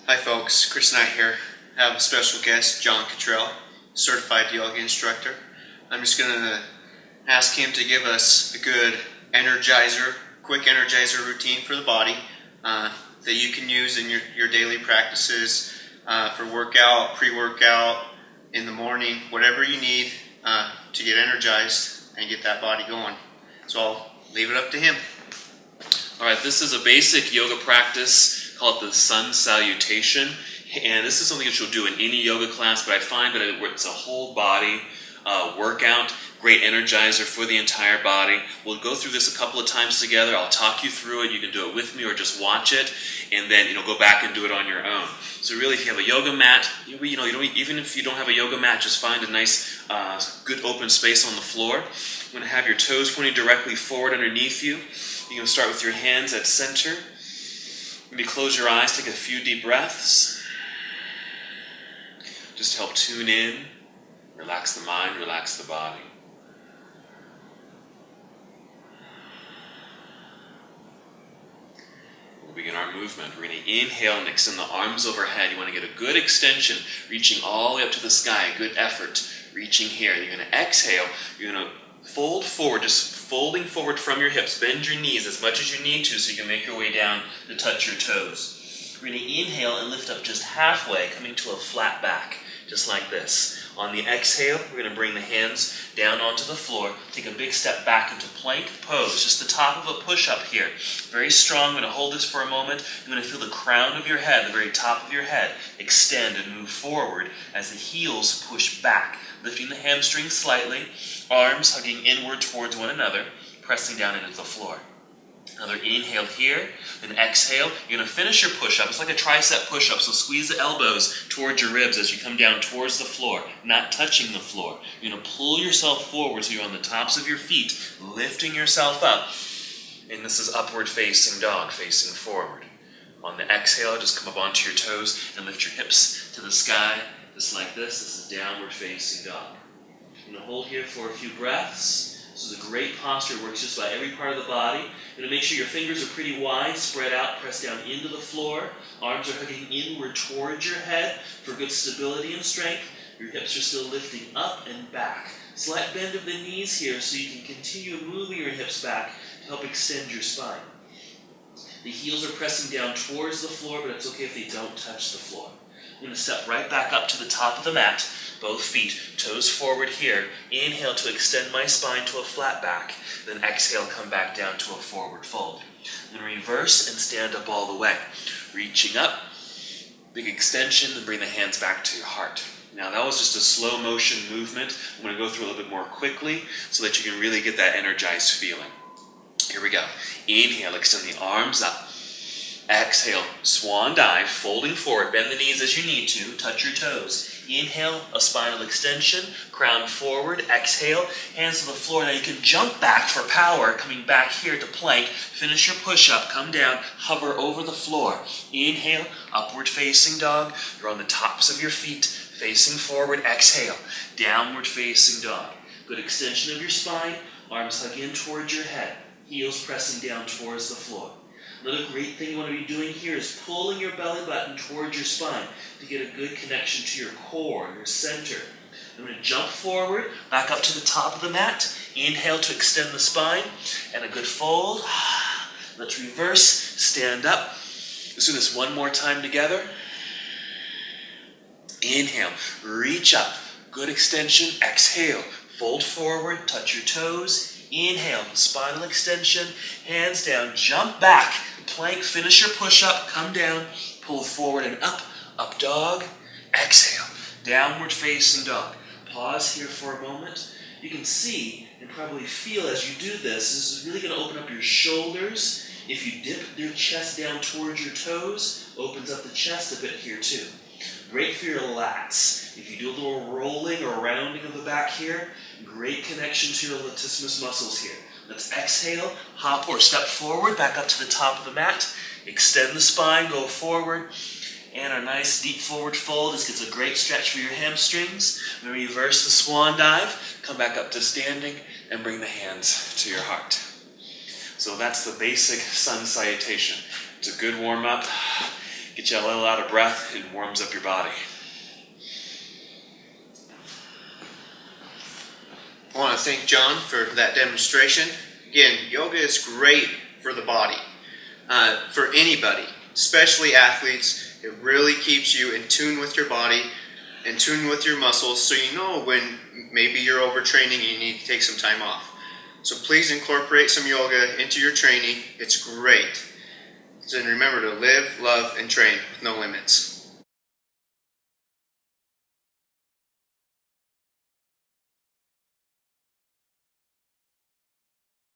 Hi folks, Chris Knight here. I have a special guest, John Cottrell, certified yoga instructor. I'm just going to ask him to give us a good quick energizer routine for the body that you can use in your daily practices for workout, pre-workout, in the morning, whatever you need to get energized and get that body going. So I'll leave it up to him. Alright, this is a basic yoga practice. Call it the sun salutation, and this is something that you'll do in any yoga class, but I find that it's a whole body workout, great energizer for the entire body. We'll go through this a couple of times together. I'll talk you through it. You can do it with me or just watch it, and then go back and do it on your own. So really, if you have a yoga mat, even if you don't have a yoga mat, just find a nice, good open space on the floor. You're going to have your toes pointing directly forward underneath you. You're going to start with your hands at center. Maybe close your eyes, take a few deep breaths. Just to help tune in, relax the mind, relax the body. We'll begin our movement. We're going to inhale and extend the arms overhead. You want to get a good extension, reaching all the way up to the sky. Good effort, reaching here. You're going to exhale. You're going to fold forward, just folding forward from your hips. Bend your knees as much as you need to so you can make your way down to touch your toes. We're going to inhale and lift up just halfway, coming to a flat back, just like this. On the exhale, we're going to bring the hands down onto the floor. Take a big step back into plank pose, just the top of a push-up here. Very strong. I'm going to hold this for a moment. You're going to feel the crown of your head, the very top of your head, extend and move forward as the heels push back, lifting the hamstrings slightly, arms hugging inward towards one another, pressing down into the floor. Another inhale here, then exhale. You're going to finish your push-up. It's like a tricep push-up, so squeeze the elbows towards your ribs as you come down towards the floor, not touching the floor. You're going to pull yourself forward so you're on the tops of your feet, lifting yourself up. And this is upward facing dog, facing forward. On the exhale, just come up onto your toes and lift your hips to the sky, just like this. This is downward facing dog. I'm going to hold here for a few breaths. This is a great posture. It works just about every part of the body. You're going to make sure your fingers are pretty wide, spread out, press down into the floor. Arms are hugging inward towards your head for good stability and strength. Your hips are still lifting up and back. Slight bend of the knees here so you can continue moving your hips back to help extend your spine. The heels are pressing down towards the floor, but it's okay if they don't touch the floor. I'm going to step right back up to the top of the mat, both feet, toes forward here. Inhale to extend my spine to a flat back, then exhale, come back down to a forward fold. Then reverse and stand up all the way. Reaching up, big extension, then bring the hands back to your heart. Now that was just a slow motion movement. I'm going to go through a little bit more quickly so that you can really get that energized feeling. Here we go. Inhale, extend the arms up. Exhale, swan dive, folding forward, bend the knees as you need to, touch your toes. Inhale, a spinal extension, crown forward, exhale, hands to the floor. Now you can jump back for power, coming back here to plank, finish your push-up, come down, hover over the floor. Inhale, upward facing dog, you're on the tops of your feet, facing forward, exhale, downward facing dog. Good extension of your spine, arms hug in towards your head, heels pressing down towards the floor. Another great thing you want to be doing here is pulling your belly button towards your spine to get a good connection to your core, your center. I'm going to jump forward, back up to the top of the mat. Inhale to extend the spine, and a good fold. Let's reverse, stand up. Let's do this one more time together. Inhale, reach up, good extension. Exhale, fold forward, touch your toes. Inhale, spinal extension, hands down, jump back, plank, finish your push-up, come down, pull forward and up, up dog, exhale, downward facing dog. Pause here for a moment. You can see and probably feel as you do this is really going to open up your shoulders. If you dip your chest down towards your toes, opens up the chest a bit here too. Great for your lats. If you do a little rolling or rounding of the back here, great connection to your latissimus muscles here. Let's exhale, hop or step forward, back up to the top of the mat. Extend the spine, go forward. And our nice deep forward fold. This gets a great stretch for your hamstrings. Then reverse the swan dive, come back up to standing, and bring the hands to your heart. So that's the basic sun salutation. It's a good warm-up. get you a little out of breath and warms up your body. I want to thank John for that demonstration. Again, yoga is great for the body, for anybody, especially athletes. It really keeps you in tune with your body, in tune with your muscles, so you know when maybe you're overtraining and you need to take some time off. So please incorporate some yoga into your training. It's great. And remember to live, love, and train with no limits.